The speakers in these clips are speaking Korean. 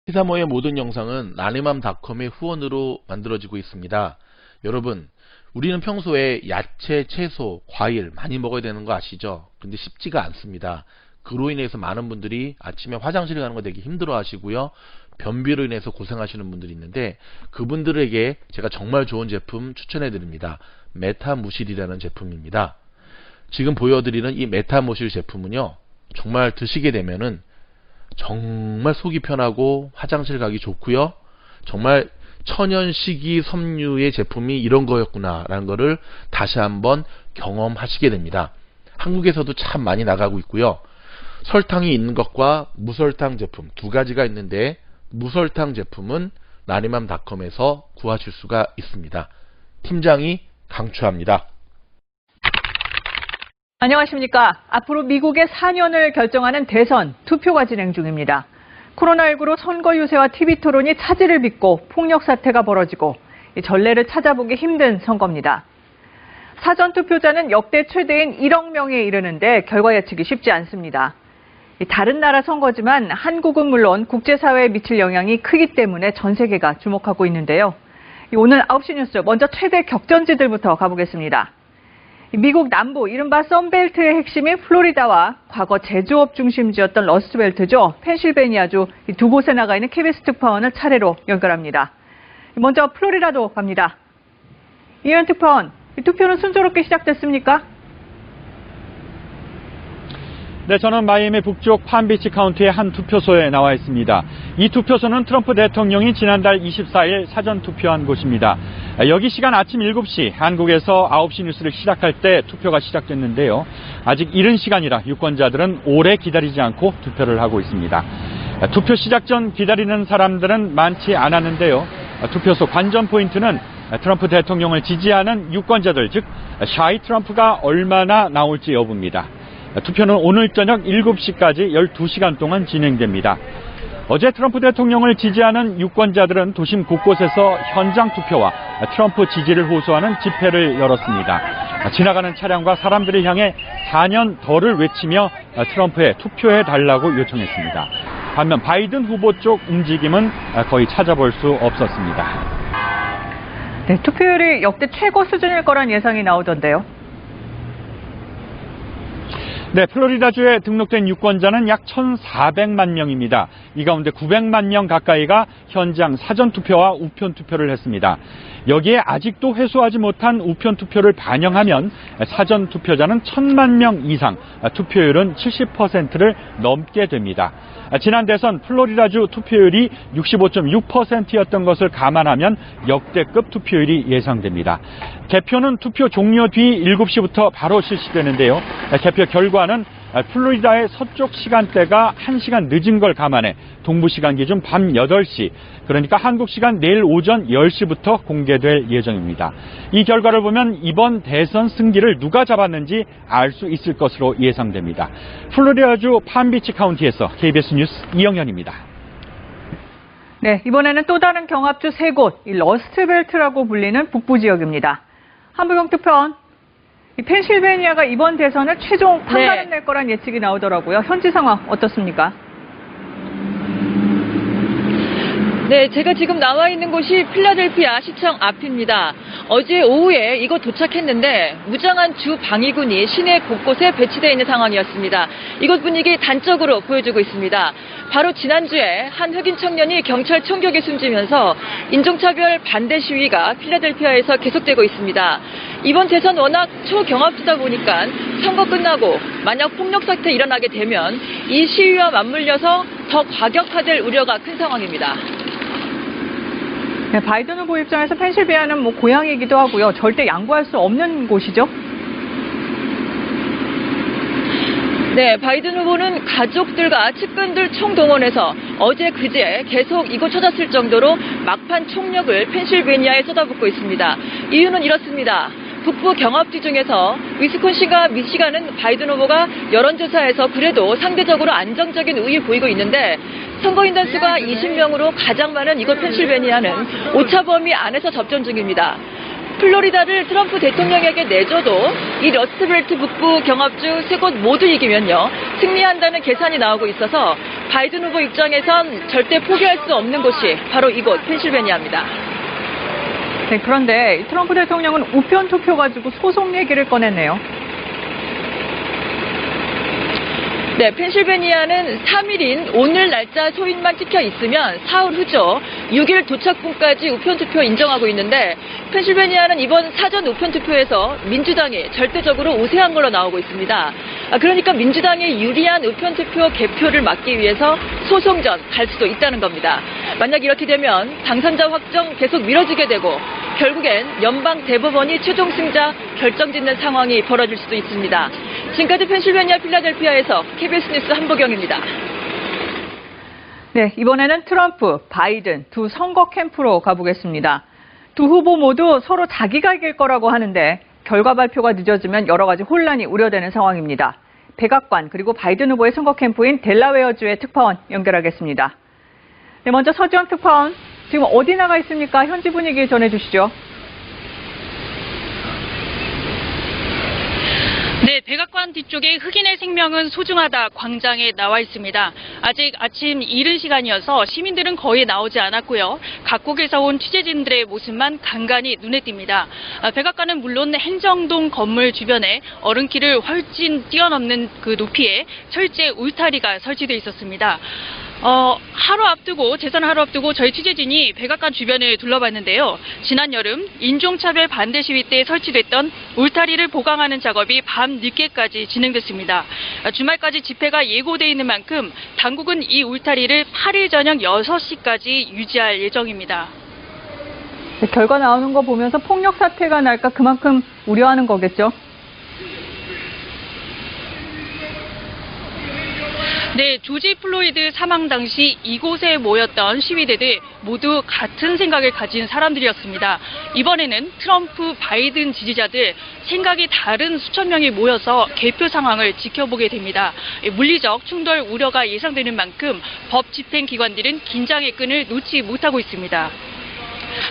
시사모의 모든 영상은 라니맘닷컴의 후원으로 만들어지고 있습니다. 여러분, 우리는 평소에 야채, 채소, 과일 많이 먹어야 되는 거 아시죠? 근데 쉽지가 않습니다. 그로 인해서 많은 분들이 아침에 화장실 가는 거 되게 힘들어 하시고요. 변비로 인해서 고생하시는 분들이 있는데 그분들에게 제가 정말 좋은 제품 추천해 드립니다. 메타무실이라는 제품입니다. 지금 보여드리는 이 메타무실 제품은요, 정말 드시게 되면은 정말 속이 편하고 화장실 가기 좋고요. 정말 천연 식이 섬유의 제품이 이런 거였구나 라는 거를 다시 한번 경험하시게 됩니다. 한국에서도 참 많이 나가고 있고요. 설탕이 있는 것과 무설탕 제품 두 가지가 있는데 무설탕 제품은 라니맘닷컴에서 구하실 수가 있습니다. 팀장이 강추합니다. 안녕하십니까. 앞으로 미국의 4년을 결정하는 대선 투표가 진행 중입니다. 코로나19로 선거 유세와 TV 토론이 차질을 빚고 폭력 사태가 벌어지고 전례를 찾아보기 힘든 선거입니다. 사전 투표자는 역대 최대인 1억 명에 이르는데 결과 예측이 쉽지 않습니다. 다른 나라 선거지만 한국은 물론 국제사회에 미칠 영향이 크기 때문에 전 세계가 주목하고 있는데요. 오늘 9시 뉴스 먼저 최대 격전지들부터 가보겠습니다. 미국 남부 이른바 선벨트의 핵심인 플로리다와 과거 제조업 중심지였던 러스트벨트죠. 펜실베니아주 두 곳에 나가 있는 KBS 특파원을 차례로 연결합니다. 먼저 플로리다도 갑니다. 이현 특파원, 투표는 순조롭게 시작됐습니까? 네, 저는 마이애미 북쪽 팜비치 카운티의 한 투표소에 나와 있습니다. 이 투표소는 트럼프 대통령이 지난달 24일 사전 투표한 곳입니다. 여기 시간 아침 7시, 한국에서 9시 뉴스를 시작할 때 투표가 시작됐는데요. 아직 이른 시간이라 유권자들은 오래 기다리지 않고 투표를 하고 있습니다. 투표 시작 전 기다리는 사람들은 많지 않았는데요. 투표소 관전 포인트는 트럼프 대통령을 지지하는 유권자들, 즉 샤이 트럼프가 얼마나 나올지 여부입니다. 투표는 오늘 저녁 7시까지 12시간 동안 진행됩니다. 어제 트럼프 대통령을 지지하는 유권자들은 도심 곳곳에서 현장 투표와 트럼프 지지를 호소하는 집회를 열었습니다. 지나가는 차량과 사람들을 향해 4년 더를 외치며 트럼프에 투표해달라고 요청했습니다. 반면 바이든 후보 쪽 움직임은 거의 찾아볼 수 없었습니다. 네, 투표율이 역대 최고 수준일 거란 예상이 나오던데요. 네, 플로리다주에 등록된 유권자는 약 1,400만 명입니다. 이 가운데 900만 명 가까이가 현장 사전투표와 우편투표를 했습니다. 여기에 아직도 회수하지 못한 우편투표를 반영하면 사전투표자는 1,000만 명 이상, 투표율은 70%를 넘게 됩니다. 지난 대선 플로리다주 투표율이 65.6%였던 것을 감안하면 역대급 투표율이 예상됩니다. 개표는 투표 종료 뒤 7시부터 바로 실시되는데요. 개표 결과는 플로리다의 서쪽 시간대가 1시간 늦은 걸 감안해 동부 시간 기준 밤 8시, 그러니까 한국 시간 내일 오전 10시부터 공개될 예정입니다. 이 결과를 보면 이번 대선 승기를 누가 잡았는지 알 수 있을 것으로 예상됩니다. 플로리다주 팜비치 카운티에서 KBS 뉴스 이영현입니다. 네, 이번에는 또 다른 경합주 3곳, 이 러스트벨트라고 불리는 북부 지역입니다. 한부경 특파원, 이 펜실베니아가 이번 대선을 최종 판가름 낼 거란 예측이 나오더라고요. 현지 상황 어떻습니까? 네, 제가 지금 나와 있는 곳이 필라델피아 시청 앞입니다. 어제 오후에 이곳 도착했는데 무장한 주 방위군이 시내 곳곳에 배치되어 있는 상황이었습니다. 이곳 분위기 단적으로 보여주고 있습니다. 바로 지난주에 한 흑인 청년이 경찰 총격에 숨지면서 인종차별 반대 시위가 필라델피아에서 계속되고 있습니다. 이번 대선 워낙 초경합주다 보니까 선거 끝나고 만약 폭력 사태 일어나게 되면 이 시위와 맞물려서 더 과격화될 우려가 큰 상황입니다. 네, 바이든 후보 입장에서 펜실베니아는 고향이기도 하고요. 절대 양보할 수 없는 곳이죠. 네, 바이든 후보는 가족들과 측근들 총동원해서 어제 그제 계속 이곳 찾았을 정도로 막판 총력을 펜실베니아에 쏟아붓고 있습니다. 이유는 이렇습니다. 북부 경합지 중에서 위스콘신과 미시간은 바이든 후보가 여론조사에서 그래도 상대적으로 안정적인 우위 보이고 있는데 선거인단 수가 20명으로 가장 많은 이곳 펜실베니아는 오차 범위 안에서 접전 중입니다. 플로리다를 트럼프 대통령에게 내줘도 이 러스트벨트 북부 경합주 3곳 모두 이기면요, 승리한다는 계산이 나오고 있어서 바이든 후보 입장에선 절대 포기할 수 없는 곳이 바로 이곳 펜실베니아입니다. 네, 그런데 트럼프 대통령은 우편 투표 가지고 소송 얘기를 꺼냈네요. 네, 펜실베니아는 3일인 오늘 날짜 소인만 찍혀 있으면 사흘 후죠. 6일 도착분까지 우편투표 인정하고 있는데, 펜실베니아는 이번 사전 우편투표에서 민주당이 절대적으로 우세한 걸로 나오고 있습니다. 그러니까 민주당이 유리한 우편투표 개표를 막기 위해서 소송전 갈 수도 있다는 겁니다. 만약 이렇게 되면 당선자 확정 계속 미뤄지게 되고 결국엔 연방 대법원이 최종 승자 결정짓는 상황이 벌어질 수도 있습니다. 지금까지 펜실베니아 필라델피아에서 KBS 뉴스 한보경입니다. 네, 이번에는 트럼프, 바이든 두 선거 캠프로 가보겠습니다. 두 후보 모두 서로 자기가 이길 거라고 하는데 결과 발표가 늦어지면 여러 가지 혼란이 우려되는 상황입니다. 백악관 그리고 바이든 후보의 선거 캠프인 델라웨어주의 특파원 연결하겠습니다. 네, 먼저 서지원 특파원, 지금 어디 나가 있습니까? 현지 분위기 전해주시죠. 네, 백악관 뒤쪽에 흑인의 생명은 소중하다 광장에 나와 있습니다. 아직 아침 이른 시간이어서 시민들은 거의 나오지 않았고요. 각국에서 온 취재진들의 모습만 간간히 눈에 띕니다. 백악관은 물론 행정동 건물 주변에 얼음길을 훨씬 뛰어넘는 그 높이에 철제 울타리가 설치돼 있었습니다. 재선 하루 앞두고 저희 취재진이 백악관 주변을 둘러봤는데요. 지난 여름 인종차별 반대 시위 때 설치됐던 울타리를 보강하는 작업이 밤 늦게까지 진행됐습니다. 주말까지 집회가 예고돼 있는 만큼 당국은 이 울타리를 8일 저녁 6시까지 유지할 예정입니다. 네, 결과 나오는 거 보면서 폭력 사태가 날까 그만큼 우려하는 거겠죠? 네, 조지 플로이드 사망 당시 이곳에 모였던 시위대들 모두 같은 생각을 가진 사람들이었습니다. 이번에는 트럼프, 바이든 지지자들 생각이 다른 수천 명이 모여서 개표 상황을 지켜보게 됩니다. 물리적 충돌 우려가 예상되는 만큼 법 집행 기관들은 긴장의 끈을 놓지 못하고 있습니다.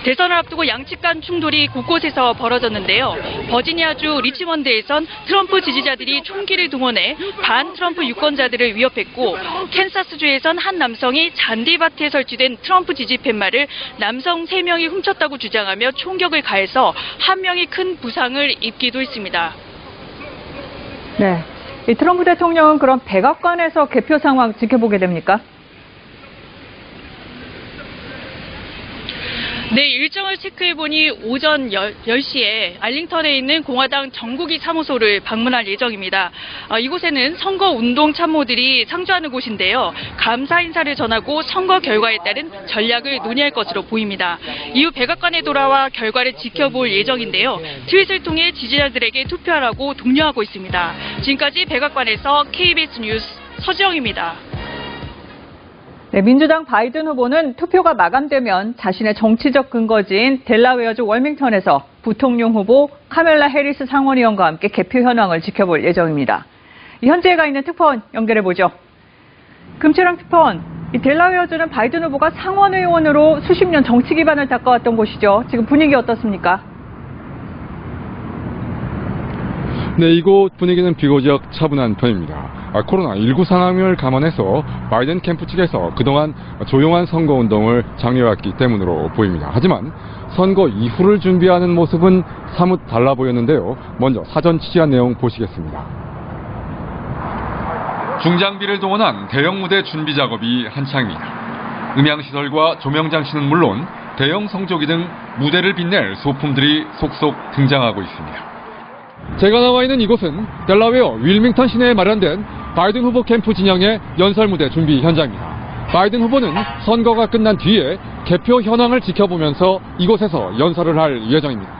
대선을 앞두고 양측 간 충돌이 곳곳에서 벌어졌는데요. 버지니아주 리치먼드에선 트럼프 지지자들이 총기를 동원해 반 트럼프 유권자들을 위협했고, 캔사스주에선 한 남성이 잔디밭에 설치된 트럼프 지지 팻말을 남성 3명이 훔쳤다고 주장하며 총격을 가해서 한 명이 큰 부상을 입기도 했습니다. 네, 이 트럼프 대통령은 그럼 백악관에서 개표 상황 지켜보게 됩니까? 네, 일정을 체크해보니 오전 10시에 알링턴에 있는 공화당 전국위 사무소를 방문할 예정입니다. 이곳에는 선거운동 참모들이 상주하는 곳인데요. 감사 인사를 전하고 선거 결과에 따른 전략을 논의할 것으로 보입니다. 이후 백악관에 돌아와 결과를 지켜볼 예정인데요. 트윗을 통해 지지자들에게 투표하라고 독려하고 있습니다. 지금까지 백악관에서 KBS 뉴스 서지영입니다. 네, 민주당 바이든 후보는 투표가 마감되면 자신의 정치적 근거지인 델라웨어주 월밍턴에서 부통령 후보 카멜라 해리스 상원의원과 함께 개표 현황을 지켜볼 예정입니다. 현지에 가 있는 특파원 연결해보죠. 금채랑 특파원, 이 델라웨어주는 바이든 후보가 상원의원으로 수십 년 정치 기반을 닦아왔던 곳이죠. 지금 분위기 어떻습니까? 네, 이곳 분위기는 비교적 차분한 편입니다. 코로나19 상황을 감안해서 바이든 캠프 측에서 그동안 조용한 선거운동을 장려해왔기 때문으로 보입니다. 하지만 선거 이후를 준비하는 모습은 사뭇 달라 보였는데요. 먼저 사전 취재한 내용 보시겠습니다. 중장비를 동원한 대형 무대 준비 작업이 한창입니다. 음향시설과 조명장치는 물론 대형 성조기 등 무대를 빛낼 소품들이 속속 등장하고 있습니다. 제가 나와 있는 이곳은 델라웨어 윌밍턴 시내에 마련된 바이든 후보 캠프 진영의 연설무대 준비 현장입니다. 바이든 후보는 선거가 끝난 뒤에 개표 현황을 지켜보면서 이곳에서 연설을 할 예정입니다.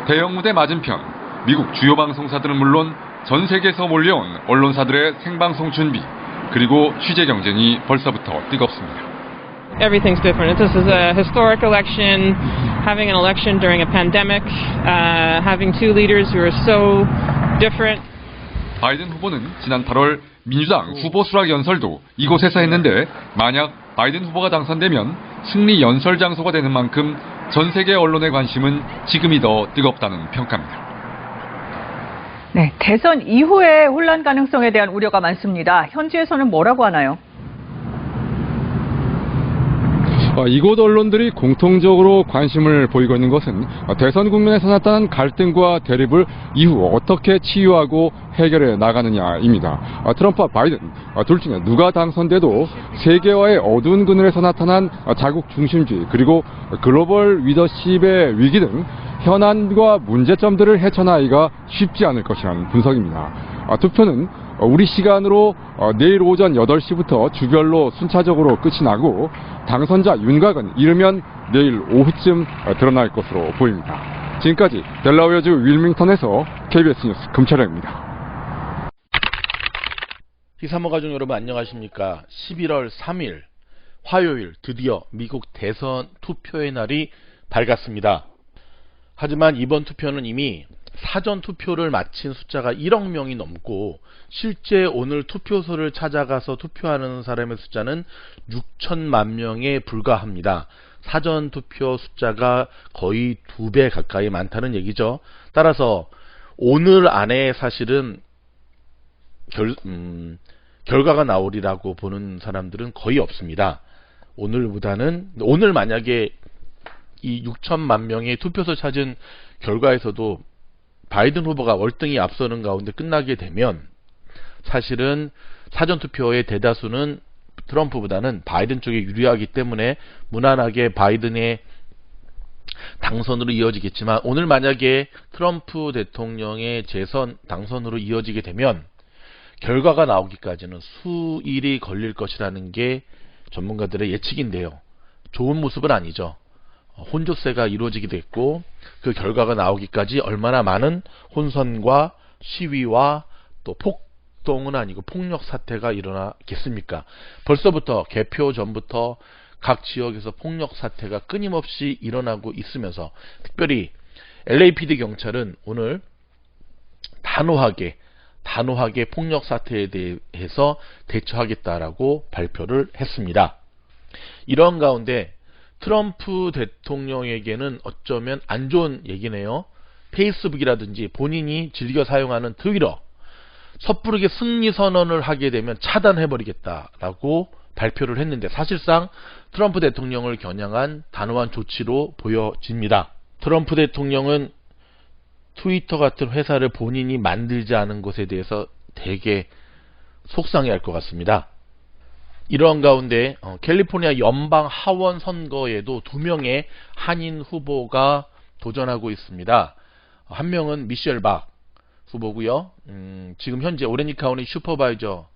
대형 무대 맞은편, 미국 주요 방송사들은 물론 전 세계에서 몰려온 언론사들의 생방송 준비, 그리고 취재 경쟁이 벌써부터 뜨겁습니다. Everything's different. This is a historic election, having an election during a pandemic, having two leaders who are so different. 바이든 후보는 지난 8월 민주당 후보 수락 연설도 이곳에서 했는데, 만약 바이든 후보가 당선되면 승리 연설 장소가 되는 만큼 전 세계 언론의 관심은 지금이 더 뜨겁다는 평가입니다. 네, 대선 이후의 혼란 가능성에 대한 우려가 많습니다. 현지에서는 뭐라고 하나요? 이곳 언론들이 공통적으로 관심을 보이고 있는 것은 대선 국면에서 나타난 갈등과 대립을 이후 어떻게 치유하고 해결해 나가느냐입니다. 트럼프와 바이든 둘 중에 누가 당선돼도 세계화의 어두운 그늘에서 나타난 자국 중심주의 그리고 글로벌 리더십의 위기 등 현안과 문제점들을 헤쳐나가기가 쉽지 않을 것이라는 분석입니다. 투표는 우리 시간으로 내일 오전 8시부터 주별로 순차적으로 끝이 나고 당선자 윤곽은 이르면 내일 오후쯤 드러날 것으로 보입니다. 지금까지 델라웨어주 윌밍턴에서 KBS 뉴스 금철영입니다. 희사모 가족 여러분 안녕하십니까. 11월 3일 화요일 드디어 미국 대선 투표의 날이 밝았습니다. 하지만 이번 투표는 이미 사전 투표를 마친 숫자가 1억 명이 넘고 실제 오늘 투표소를 찾아가서 투표하는 사람의 숫자는 6천만 명에 불과합니다. 사전 투표 숫자가 거의 2배 가까이 많다는 얘기죠. 따라서 오늘 안에 사실은 결과가 나오리라고 보는 사람들은 거의 없습니다. 오늘 만약에 이 6천만 명의 투표소 찾은 결과에서도 바이든 후보가 월등히 앞서는 가운데 끝나게 되면 사실은 사전투표의 대다수는 트럼프보다는 바이든 쪽에 유리하기 때문에 무난하게 바이든의 당선으로 이어지겠지만 오늘 만약에 트럼프 대통령의 재선 당선으로 이어지게 되면 결과가 나오기까지는 수일이 걸릴 것이라는 게 전문가들의 예측인데요. 좋은 모습은 아니죠. 혼조세가 이루어지기도 했고 그 결과가 나오기까지 얼마나 많은 혼선과 시위와 또 폭동은 아니고 폭력 사태가 일어나겠습니까? 벌써부터 개표 전부터 각 지역에서 폭력 사태가 끊임없이 일어나고 있으면서 특별히 LAPD 경찰은 오늘 단호하게 폭력 사태에 대해서 대처하겠다라고 발표를 했습니다. 이런 가운데 트럼프 대통령에게는 어쩌면 안 좋은 얘기네요. 페이스북이라든지 본인이 즐겨 사용하는 트위터 섣부르게 승리 선언을 하게 되면 차단해버리겠다라고 발표를 했는데 사실상 트럼프 대통령을 겨냥한 단호한 조치로 보여집니다. 트럼프 대통령은 트위터 같은 회사를 본인이 만들지 않은 것에 대해서 되게 속상해할 것 같습니다. 이러한 가운데 캘리포니아 연방 하원 선거에도 2명의 한인 후보가 도전하고 있습니다. 한 명은 미셸 박 후보고요. 지금 현재 오렌지 카운티 슈퍼바이저죠.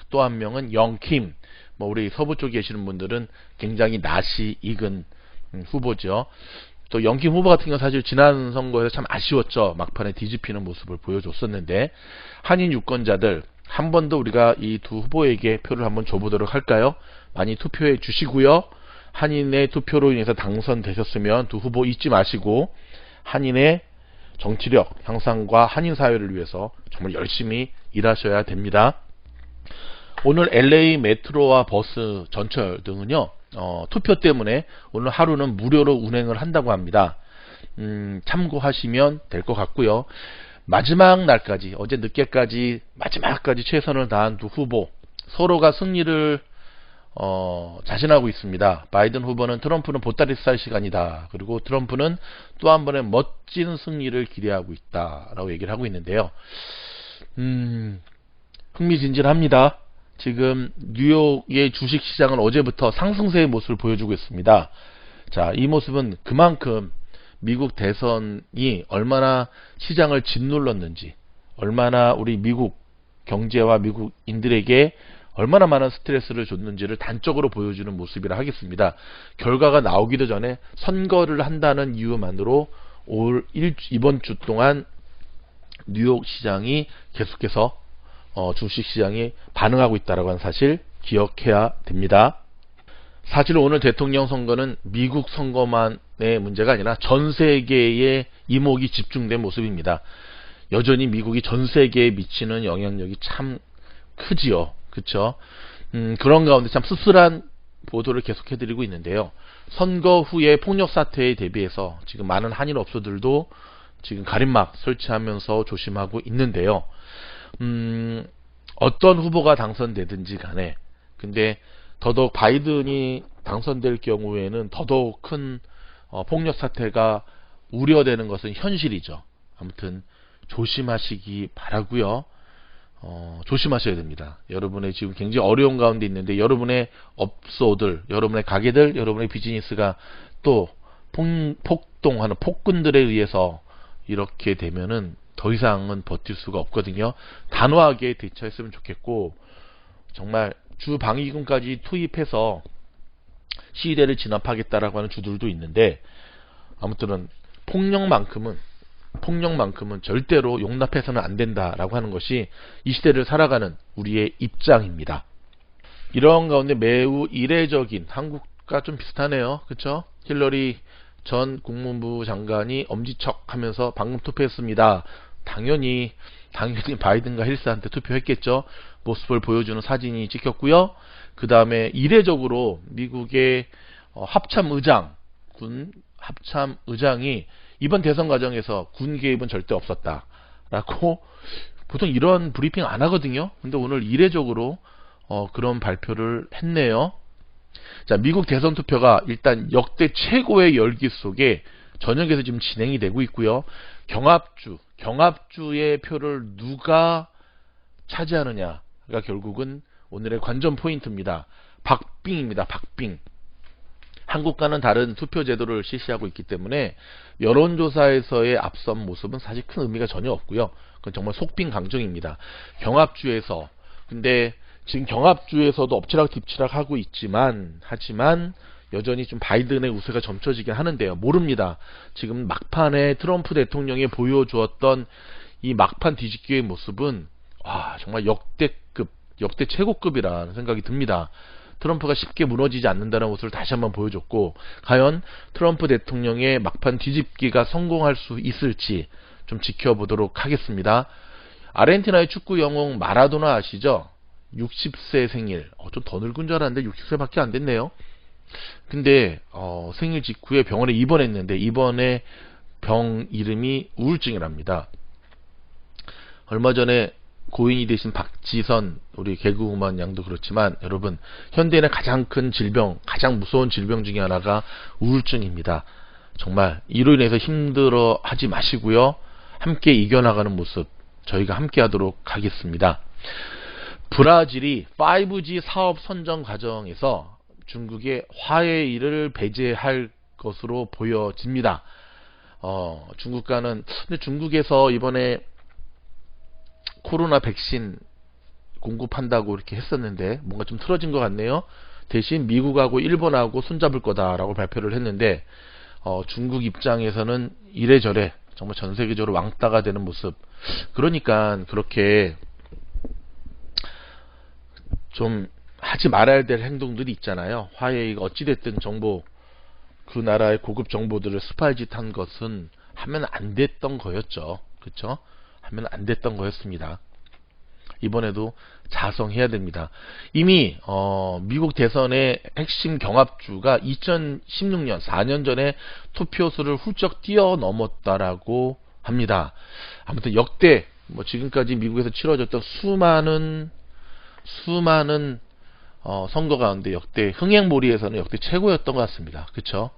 또 한 명은 영킴. 우리 서부 쪽에 계시는 분들은 굉장히 낯이 익은 후보죠. 또 영킴 후보 같은 경우는 사실 지난 선거에서 참 아쉬웠죠. 막판에 뒤집히는 모습을 보여줬었는데 한인 유권자들 한 번 더 우리가 이 두 후보에게 표를 한번 줘보도록 할까요? 많이 투표해 주시고요. 한인의 투표로 인해서 당선되셨으면 두 후보 잊지 마시고 한인의 정치력 향상과 한인 사회를 위해서 정말 열심히 일하셔야 됩니다. 오늘 LA 메트로와 버스 전철 등은요. 투표 때문에 오늘 하루는 무료로 운행을 한다고 합니다. 참고하시면 될 것 같고요. 마지막 날까지 어제 늦게까지 마지막까지 최선을 다한 두 후보 서로가 승리를 자신하고 있습니다. 바이든 후보는 트럼프는 보따리 쌀 시간이다. 그리고 트럼프는 또 한 번의 멋진 승리를 기대하고 있다라고 얘기를 하고 있는데요. 흥미진진합니다. 지금 뉴욕의 주식시장은 어제부터 상승세의 모습을 보여주고 있습니다. 자, 이 모습은 그만큼 미국 대선이 얼마나 시장을 짓눌렀는지, 얼마나 우리 미국 경제와 미국인들에게 얼마나 많은 스트레스를 줬는지를 단적으로 보여주는 모습이라 하겠습니다. 결과가 나오기도 전에 선거를 한다는 이유만으로 이번 주 동안 뉴욕 시장이 계속해서 주식시장이 반응하고 있다는 하는 사실 기억해야 됩니다. 사실 오늘 대통령 선거는 미국 선거만의 문제가 아니라 전 세계의 이목이 집중된 모습입니다. 여전히 미국이 전 세계에 미치는 영향력이 참 크지요. 그렇죠? 그런 가운데 참 씁쓸한 보도를 계속해드리고 있는데요. 선거 후에 폭력 사태에 대비해서 지금 많은 한일 업소들도 지금 가림막 설치하면서 조심하고 있는데요. 어떤 후보가 당선되든지 간에, 근데 더더욱 바이든이 당선될 경우에는 더더욱 큰 폭력 사태가 우려되는 것은 현실이죠. 아무튼 조심하시기 바라고요. 조심하셔야 됩니다. 여러분의 지금 굉장히 어려운 가운데 있는데 여러분의 업소들, 여러분의 가게들, 여러분의 비즈니스가 또 폭동하는 폭군들에 의해서 이렇게 되면은 더 이상은 버틸 수가 없거든요. 단호하게 대처했으면 좋겠고, 정말 주 방위군까지 투입해서 시위대를 진압하겠다라고 하는 주들도 있는데, 아무튼 폭력만큼은 절대로 용납해서는 안 된다라고 하는 것이 이 시대를 살아가는 우리의 입장입니다. 이런 가운데 매우 이례적인, 한국과 좀 비슷하네요. 그렇죠? 힐러리 전 국무부 장관이 엄지척하면서 방금 투표했습니다. 당연히 바이든과 힐스한테 투표했겠죠. 모습을 보여주는 사진이 찍혔고요. 그 다음에 이례적으로 미국의 군 합참의장이 이번 대선 과정에서 군 개입은 절대 없었다라고 보통 이런 브리핑 안 하거든요. 근데 오늘 이례적으로 그런 발표를 했네요. 자, 미국 대선 투표가 일단 역대 최고의 열기 속에 전역에서 지금 진행이 되고 있고요. 경합주의 표를 누가 차지하느냐가 결국은 오늘의 관전 포인트입니다. 박빙입니다. 박빙. 한국과는 다른 투표 제도를 실시하고 있기 때문에 여론조사에서의 앞선 모습은 사실 큰 의미가 전혀 없고요. 그건 정말 속빈 강정입니다. 경합주에서, 근데 지금 경합주에서도 엎치락 뒤치락 하고 하지만 여전히 좀 바이든의 우세가 점쳐지긴 하는데요. 모릅니다. 지금 막판에 트럼프 대통령이 보여주었던 이 막판 뒤집기의 모습은 정말 역대 최고급이라는 생각이 듭니다. 트럼프가 쉽게 무너지지 않는다는 모습을 다시 한번 보여줬고, 과연 트럼프 대통령의 막판 뒤집기가 성공할 수 있을지 좀 지켜보도록 하겠습니다. 아르헨티나의 축구 영웅 마라도나 아시죠? 60세 생일. 좀 더 늙은 줄 알았는데 60세밖에 안 됐네요. 근데 생일 직후에 병원에 입원했는데 이번에 병 이름이 우울증이랍니다. 얼마 전에 고인이 되신 박지선 우리 개그우먼 양도 그렇지만, 여러분, 현대인의 가장 큰 질병, 가장 무서운 질병 중에 하나가 우울증입니다. 정말 이로 인해서 힘들어 하지 마시고요. 함께 이겨나가는 모습 저희가 함께 하도록 하겠습니다. 브라질이 5G 사업 선정 과정에서 중국의 화웨이를 배제할 것으로 보여집니다. 근데 중국에서 이번에 코로나 백신 공급한다고 이렇게 했었는데 뭔가 좀 틀어진 것 같네요. 대신 미국하고 일본하고 손잡을 거다라고 발표를 했는데, 중국 입장에서는 이래저래 정말 전 세계적으로 왕따가 되는 모습. 그러니까 그렇게 좀 하지 말아야 될 행동들이 있잖아요. 화웨이가 어찌됐든 그 나라의 고급 정보들을 스파이짓한 것은 하면 안 됐던 거였죠. 그렇죠? 하면 안 됐던 거였습니다. 이번에도 자성해야 됩니다. 이미 미국 대선의 핵심 경합주가 2016년 4년 전에 투표수를 훌쩍 뛰어넘었다라고 합니다. 아무튼 역대 지금까지 미국에서 치러졌던 수많은 선거 가운데 역대 흥행몰이에서는 역대 최고였던 것 같습니다. 그렇죠?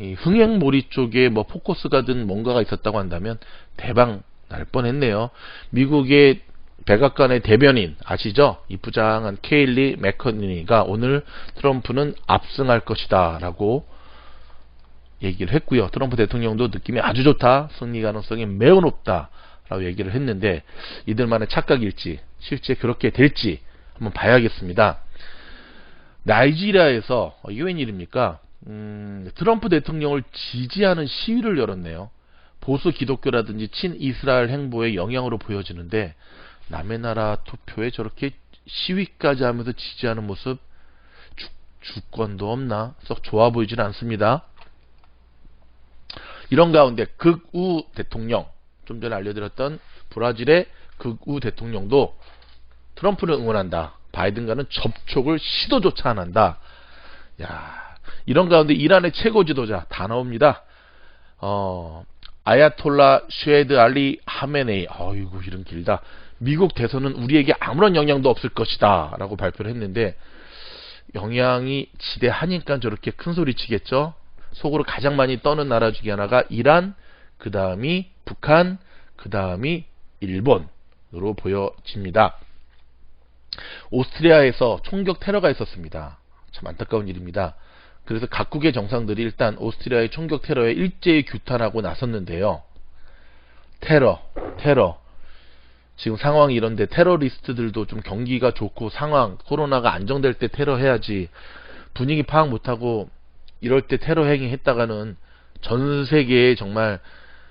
이 흥행몰이 쪽에 포커스가 든 뭔가가 있었다고 한다면 대박 날 뻔했네요. 미국의 백악관의 대변인 아시죠? 이부장한 케일리 맥커니가 오늘 트럼프는 압승할 것이다 라고 얘기를 했고요. 트럼프 대통령도 느낌이 아주 좋다, 승리 가능성이 매우 높다 라고 얘기를 했는데, 이들만의 착각일지 실제 그렇게 될지 한번 봐야겠습니다. 나이지리아에서 이게 웬일입니까? 트럼프 대통령을 지지하는 시위를 열었네요. 보수 기독교라든지 친이스라엘 행보의 영향으로 보여지는데, 남의 나라 투표에 저렇게 시위까지 하면서 지지하는 모습, 주권도 없나? 썩 좋아 보이지는 않습니다. 이런 가운데 극우 대통령, 좀 전에 알려드렸던 브라질의 극우 대통령도 트럼프를 응원한다, 바이든과는 접촉을 시도조차 안 한다, 야, 이런 가운데 이란의 최고 지도자 다 나옵니다. 아야톨라 쉐드 알리 하메네이. 어이구, 이름 길다. 미국 대선은 우리에게 아무런 영향도 없을 것이다 라고 발표를 했는데, 영향이 지대하니까 저렇게 큰 소리 치겠죠. 속으로 가장 많이 떠는 나라 중에 하나가 이란, 그 다음이 북한, 그 다음이 일본으로 보여집니다. 오스트리아에서 총격 테러가 있었습니다. 참 안타까운 일입니다. 그래서 각국의 정상들이 일단 오스트리아의 총격 테러에 일제히 규탄하고 나섰는데요. 테러. 지금 상황이 이런데 테러리스트들도 좀 경기가 좋고 코로나가 안정될 때 테러 해야지, 분위기 파악 못하고 이럴 때 테러 행위 했다가는 전 세계에 정말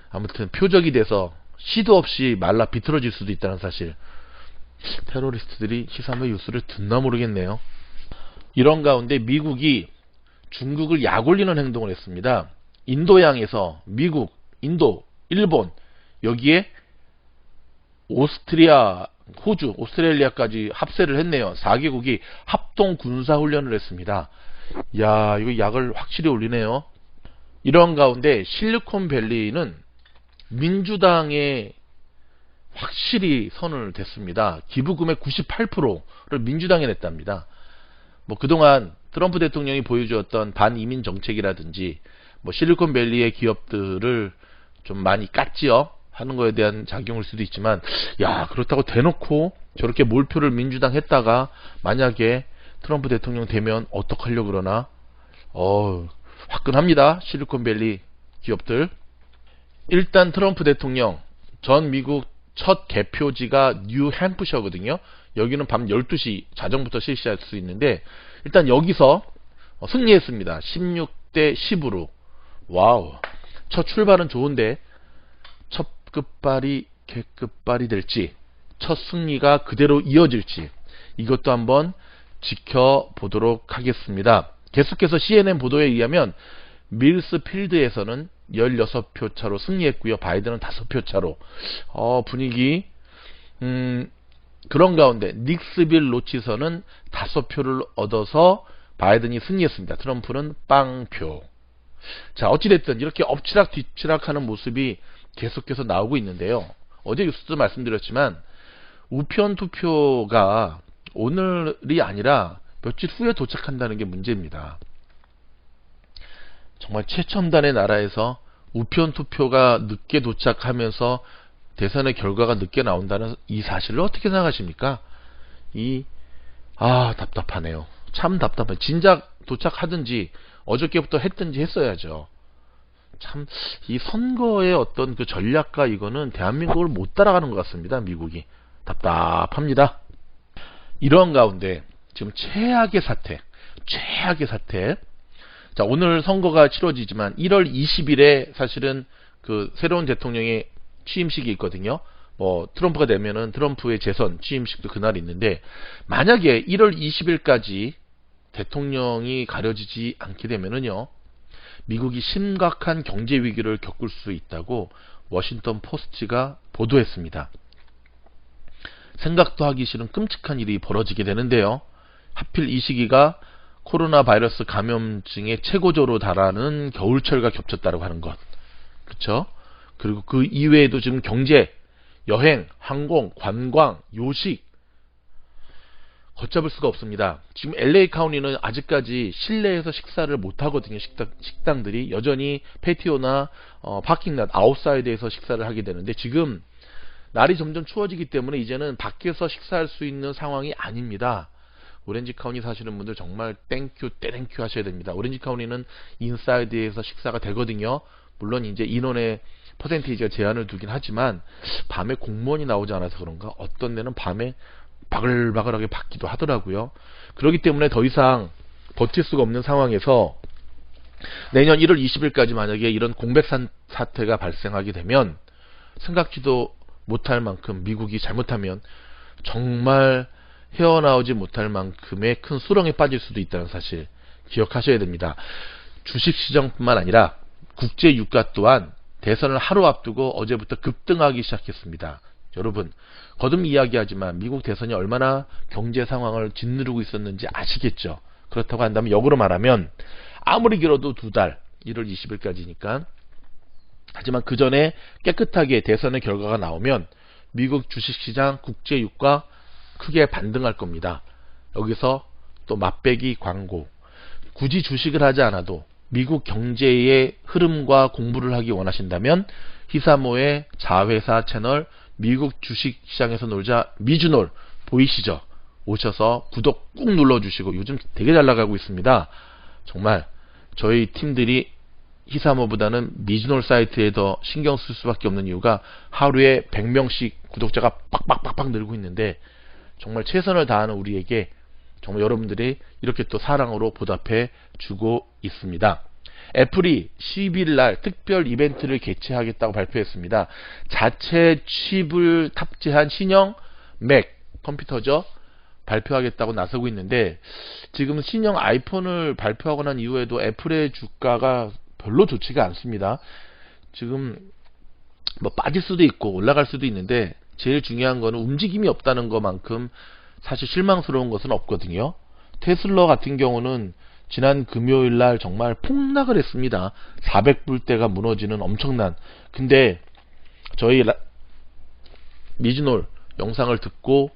아무튼 표적이 돼서 시도 없이 말라 비틀어질 수도 있다는 사실. 테러리스트들이 시사회 뉴스를 듣나 모르겠네요. 이런 가운데 미국이 중국을 약올리는 행동을 했습니다. 인도양에서 미국, 인도, 일본, 여기에 오스트리아, 호주, 오스트레일리아까지 합세를 했네요. 4개국이 합동 군사훈련을 했습니다. 야, 이거 약을 확실히 올리네요. 이런 가운데 실리콘밸리는 민주당에 확실히 선을 댔습니다. 기부금의 98%를 민주당에 냈답니다. 뭐 그동안 트럼프 대통령이 보여주었던 반이민 정책이라든지 뭐 실리콘밸리의 기업들을 좀 많이 깠지요 하는 거에 대한 작용일 수도 있지만, 야, 그렇다고 대놓고 저렇게 몰표를 민주당 했다가 만약에 트럼프 대통령 되면 어떡하려고 그러나. 화끈합니다. 실리콘밸리 기업들. 일단 트럼프 대통령 전 미국 첫 개표지가 뉴햄프셔거든요. 여기는 밤 12시 자정부터 실시할 수 있는데, 일단 여기서 승리했습니다. 16대 10으로. 와우. 첫 출발은 좋은데 첫 끝발이 개끝발이 될지, 첫 승리가 그대로 이어질지, 이것도 한번 지켜보도록 하겠습니다. 계속해서 CNN 보도에 의하면 밀스필드에서는 16표 차로 승리했고요. 바이든은 5표 차로. 분위기 그런 가운데 닉스빌 로치서는 5표를 얻어서 바이든이 승리했습니다. 트럼프는 빵표. 자, 어찌됐든 이렇게 엎치락 뒤치락 하는 모습이 계속해서 나오고 있는데요. 어제 뉴스도 말씀드렸지만 우편 투표가 오늘이 아니라 며칠 후에 도착한다는 게 문제입니다. 정말 최첨단의 나라에서 우편 투표가 늦게 도착하면서 대선의 결과가 늦게 나온다는 이 사실을 어떻게 생각하십니까? 답답하네요. 참 답답해. 진작 도착하든지 어저께부터 했든지 했어야죠. 참 이 선거의 어떤 그 전략과 이거는 대한민국을 못 따라가는 것 같습니다. 미국이. 답답합니다. 이런 가운데 지금 최악의 사태. 자, 오늘 선거가 치러지지만 1월 20일에 사실은 그 새로운 대통령의 취임식이 있거든요. 뭐 트럼프가 되면은 트럼프의 재선 취임식도 그날 있는데, 만약에 1월 20일까지 대통령이 가려지지 않게 되면은요, 미국이 심각한 경제 위기를 겪을 수 있다고 워싱턴 포스트가 보도했습니다. 생각도 하기 싫은 끔찍한 일이 벌어지게 되는데요. 하필 이 시기가 코로나 바이러스 감염증의 최고조로 달하는 겨울철과 겹쳤다고 하는 것. 그렇죠? 그리고 그 이외에도 지금 경제, 여행, 항공, 관광, 요식 걷잡을 수가 없습니다. 지금 LA 카운티는 아직까지 실내에서 식사를 못 하거든요. 식당들이 여전히 패티오나 파킹랏 아웃사이드에서 식사를 하게 되는데, 지금 날이 점점 추워지기 때문에 이제는 밖에서 식사할 수 있는 상황이 아닙니다. 오렌지 카운티 사시는 분들 정말 땡큐 하셔야 됩니다. 오렌지 카운티는 인사이드에서 식사가 되거든요. 물론 이제 인원의 퍼센테이지가 제한을 두긴 하지만 밤에 공무원이 나오지 않아서 그런가 어떤 데는 밤에 바글바글하게 받기도 하더라고요. 그렇기 때문에 더 이상 버틸 수가 없는 상황에서 내년 1월 20일까지 만약에 이런 공백 사태가 발생하게 되면 생각지도 못할 만큼, 미국이 잘못하면 정말 헤어나오지 못할 만큼의 큰 수렁에 빠질 수도 있다는 사실 기억하셔야 됩니다. 주식시장뿐만 아니라 국제 유가 또한 대선을 하루 앞두고 어제부터 급등하기 시작했습니다. 여러분, 거듭 이야기하지만 미국 대선이 얼마나 경제 상황을 짓누르고 있었는지 아시겠죠? 그렇다고 한다면 역으로 말하면 아무리 길어도 2달, 1월 20일까지니까. 하지만 그 전에 깨끗하게 대선의 결과가 나오면 미국 주식시장 국제유가 크게 반등할 겁니다. 여기서 또 맛배기 광고. 굳이 주식을 하지 않아도 미국 경제의 흐름과 공부를 하기 원하신다면 히사모의 자회사 채널 미국 주식시장에서 놀자 미주놀 보이시죠? 오셔서 구독 꾹 눌러주시고 요즘 되게 잘 나가고 있습니다. 정말 저희 팀들이 히사모보다는 미주놀 사이트에 더 신경 쓸 수밖에 없는 이유가 하루에 100명씩 구독자가 빡빡빡빡 늘고 있는데 정말 최선을 다하는 우리에게 정말 여러분들이 이렇게 또 사랑으로 보답해 주고 있습니다. 애플이 12일 날 특별 이벤트를 개최하겠다고 발표했습니다. 자체 칩을 탑재한 신형 맥 컴퓨터죠. 발표하겠다고 나서고 있는데 지금 신형 아이폰을 발표하고 난 이후에도 애플의 주가가 별로 좋지가 않습니다. 지금 뭐 빠질 수도 있고 올라갈 수도 있는데 제일 중요한 거는 움직임이 없다는 것만큼 사실 실망스러운 것은 없거든요. 테슬라 같은 경우는 지난 금요일 날 정말 폭락을 했습니다. 400불대가 무너지는 엄청난. 근데 저희 미즈놀 영상을 듣고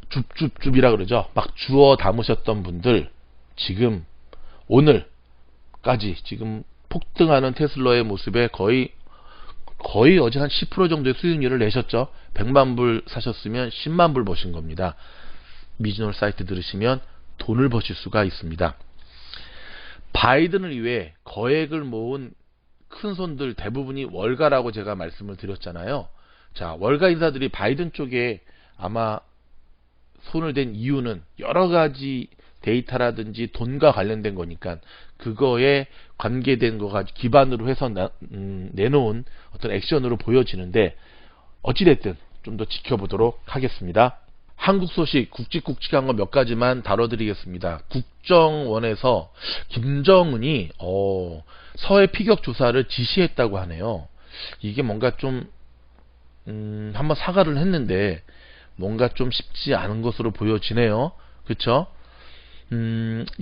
줍줍줍이라 그러죠. 막 주워 담으셨던 분들 지금 오늘까지 지금 폭등하는 테슬라의 모습에 거의 어제 한 10% 정도의 수익률을 내셨죠. 100만 불 사셨으면 10만 불 버신 겁니다. 미즈놀 사이트 들으시면 돈을 버실 수가 있습니다. 바이든을 위해 거액을 모은 큰 손들 대부분이 월가라고 제가 말씀을 드렸잖아요. 자, 월가 인사들이 바이든 쪽에 아마 손을 댄 이유는 여러 가지 데이터라든지 돈과 관련된 거니까 그거에 관계된 거가 기반으로 해서 내놓은 어떤 액션으로 보여지는데 어찌됐든 좀 더 지켜보도록 하겠습니다. 한국 소식 굵직굵직한 거 몇 가지만 다뤄드리겠습니다. 국정원에서 김정은이 서해 피격 조사를 지시했다고 하네요. 이게 뭔가 좀 한번 사과를 했는데 뭔가 좀 쉽지 않은 것으로 보여지네요. 그쵸?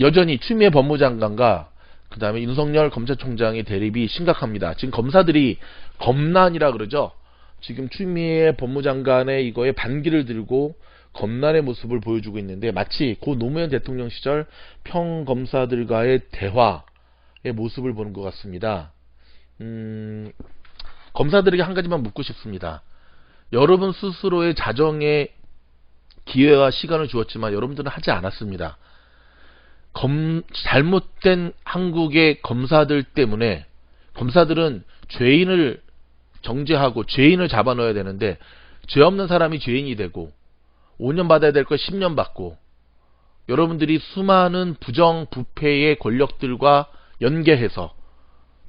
여전히 추미애 법무장관과 그 다음에 윤석열 검찰총장의 대립이 심각합니다. 지금 검사들이 검난이라 그러죠. 지금 추미애 법무장관의 이거에 반기를 들고 검난의 모습을 보여주고 있는데 마치 고 노무현 대통령 시절 평검사들과의 대화의 모습을 보는 것 같습니다. 검사들에게 한 가지만 묻고 싶습니다. 여러분 스스로의 자정에 기회와 시간을 주었지만 여러분들은 하지 않았습니다. 잘못된 한국의 검사들 때문에 검사들은 죄인을 정죄하고 죄인을 잡아넣어야 되는데 죄 없는 사람이 죄인이 되고 5년 받아야 될 걸 10년 받고 여러분들이 수많은 부정부패의 권력들과 연계해서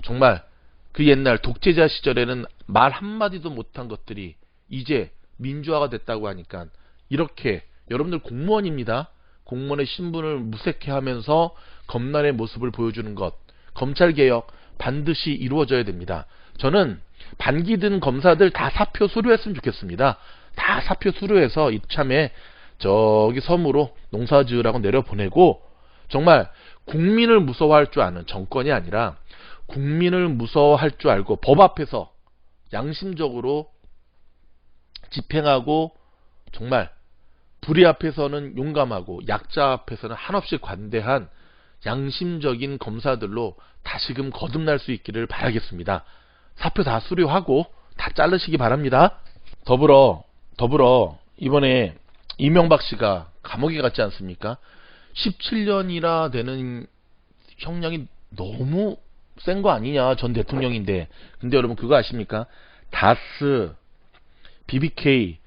정말 그 옛날 독재자 시절에는 말 한마디도 못한 것들이 이제 민주화가 됐다고 하니까 이렇게 여러분들 공무원입니다. 공무원의 신분을 무색해하면서 검난의 모습을 보여주는 것, 검찰개혁 반드시 이루어져야 됩니다. 저는 반기 든 검사들 다 사표 수료했으면 좋겠습니다. 다 사표 수료해서 이참에 저기 섬으로 농사 지으라고 내려보내고 정말 국민을 무서워할 줄 아는 정권이 아니라 국민을 무서워할 줄 알고 법 앞에서 양심적으로 집행하고 정말 불의 앞에서는 용감하고 약자 앞에서는 한없이 관대한 양심적인 검사들로 다시금 거듭날 수 있기를 바라겠습니다. 사표 다 수료하고 다 자르시기 바랍니다. 더불어 이번에 이명박 씨가 감옥에 갔지 않습니까? 17년이나 되는 형량이 너무 센 거 아니냐, 전 대통령인데. 근데 여러분 그거 아십니까? 다스, BBK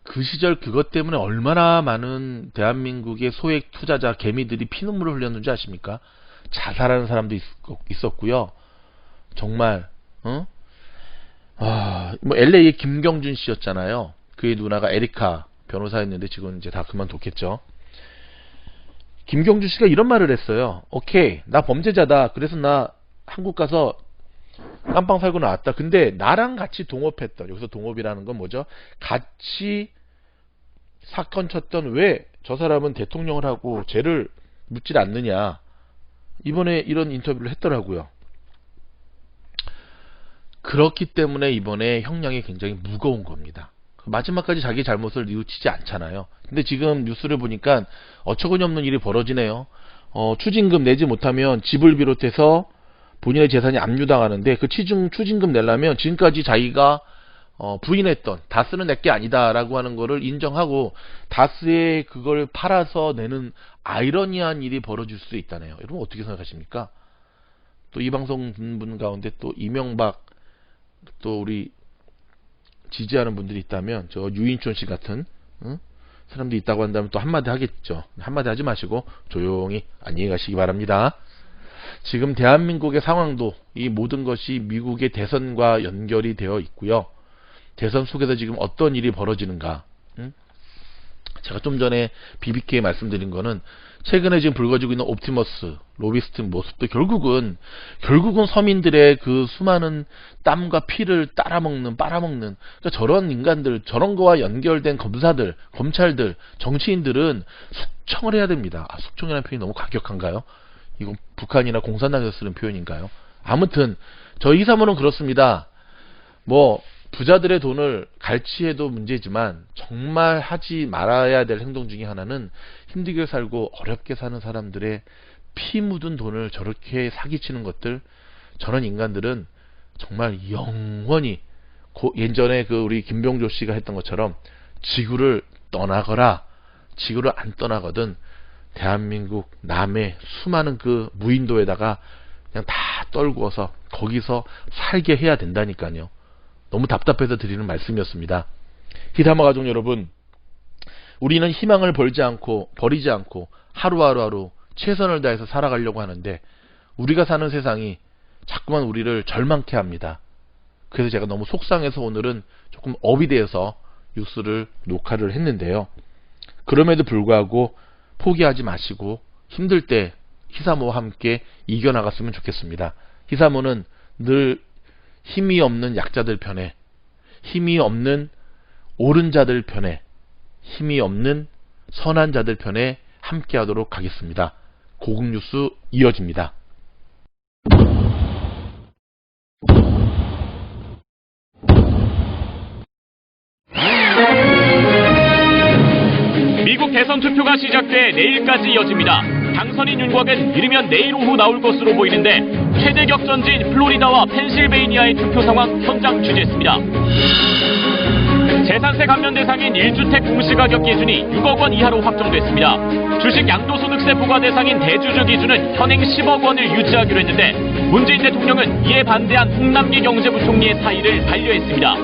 그 시절 그것 때문에 얼마나 많은 대한민국의 소액 투자자 개미들이 피눈물을 흘렸는지 아십니까? 자살하는 사람도 있었고요. 정말 뭐 LA의 김경준 씨였잖아요. 그의 누나가 에리카 변호사였는데 지금 이제 다 그만뒀겠죠. 김경준 씨가 이런 말을 했어요. 오케이, 나 범죄자다. 그래서 나 한국 가서 깜빵 살고 나왔다. 근데 나랑 같이 동업했던, 여기서 동업이라는 건 뭐죠? 같이 사건 쳤던 왜 저 사람은 대통령을 하고 쟤를 묻질 않느냐. 이번에 이런 인터뷰를 했더라고요. 그렇기 때문에 이번에 형량이 굉장히 무거운 겁니다. 마지막까지 자기 잘못을 뉘우치지 않잖아요. 근데 지금 뉴스를 보니까 어처구니 없는 일이 벌어지네요. 추징금 내지 못하면 집을 비롯해서 본인의 재산이 압류당하는데 그 추징금 내려면 지금까지 자기가 부인했던 다스는 내게 아니다 라고 하는 거를 인정하고 다스에 그걸 팔아서 내는 아이러니한 일이 벌어질 수 있다네요. 여러분 어떻게 생각하십니까? 또 이 방송 듣는 분 가운데 또 이명박 또 우리 지지하는 분들이 있다면 저 유인촌 씨 같은 사람들이 있다고 한다면 또 한마디 하겠죠. 한마디 하지 마시고 조용히 안녕히 가시기 바랍니다. 지금 대한민국의 상황도 이 모든 것이 미국의 대선과 연결이 되어 있고요. 대선 속에서 지금 어떤 일이 벌어지는가. 제가 좀 전에 BBK에 말씀드린 거는 최근에 지금 불거지고 있는 옵티머스, 로비스트 모습도 결국은 서민들의 그 수많은 땀과 피를 빨아먹는 그러니까 저런 인간들, 저런 거와 연결된 검사들, 검찰들, 정치인들은 숙청을 해야 됩니다. 숙청이라는 표현이 너무 과격한가요? 이건 북한이나 공산당에서 쓰는 표현인가요? 아무튼 저희 희사모는 그렇습니다. 부자들의 돈을 갈취해도 문제지만 정말 하지 말아야 될 행동 중에 하나는 힘들게 살고 어렵게 사는 사람들의 피 묻은 돈을 저렇게 사기치는 것들, 저런 인간들은 정말 영원히 예전에 그 우리 김병조 씨가 했던 것처럼 지구를 떠나거라, 지구를 안 떠나거든 대한민국 남의 수많은 그 무인도에다가 그냥 다 떨구어서 거기서 살게 해야 된다니까요. 너무 답답해서 드리는 말씀이었습니다. 히사모 가족 여러분, 우리는 희망을 버리지 않고 하루하루 최선을 다해서 살아가려고 하는데 우리가 사는 세상이 자꾸만 우리를 절망케 합니다. 그래서 제가 너무 속상해서 오늘은 조금 업이 되어서 뉴스를 녹화를 했는데요. 그럼에도 불구하고 포기하지 마시고 힘들 때 히사모와 함께 이겨나갔으면 좋겠습니다. 히사모는 늘 힘이 없는 약자들 편에, 힘이 없는 옳은 자들 편에, 힘이 없는 선한 자들 편에 함께 하도록 하겠습니다. 고급 뉴스 이어집니다. 미국 대선 투표가 시작돼 내일까지 이어집니다. 당선인 윤곽은 이르면 내일 오후 나올 것으로 보이는데 최대 격전지인 플로리다와 펜실베이니아의 투표 상황 현장 취재했습니다. 재산세 감면 대상인 1주택 공시가격 기준이 6억 원 이하로 확정됐습니다. 주식 양도소득세 부과 대상인 대주주 기준은 현행 10억 원을 유지하기로 했는데 문재인 대통령은 이에 반대한 홍남기 경제부총리의 사의를 반려했습니다.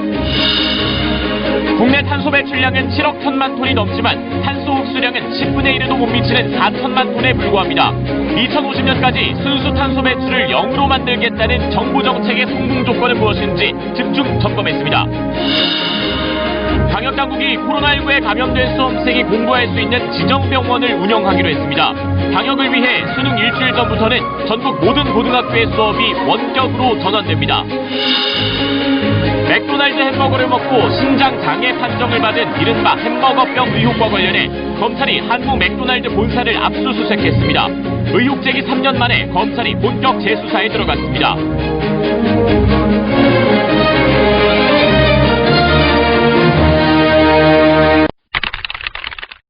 국내 탄소 배출량은 7억 1천만 톤이 넘지만 탄소 흡수량은 10분의 1에도 못 미치는 4천만 톤에 불과합니다. 2050년까지 순수 탄소 배출을 0으로 만들겠다는 정부 정책의 성공 조건은 무엇인지 집중 점검했습니다. 방역당국이 코로나19에 감염된 수험생이 공부할 수 있는 지정병원을 운영하기로 했습니다. 방역을 위해 수능 일주일 전부터는 전국 모든 고등학교의 수업이 원격으로 전환됩니다. 맥도날드 햄버거를 먹고 신장 장애 판정을 받은 이른바 햄버거병 의혹과 관련해 검찰이 한국 맥도날드 본사를 압수수색했습니다. 의혹 제기 3년 만에 검찰이 본격 재수사에 들어갔습니다.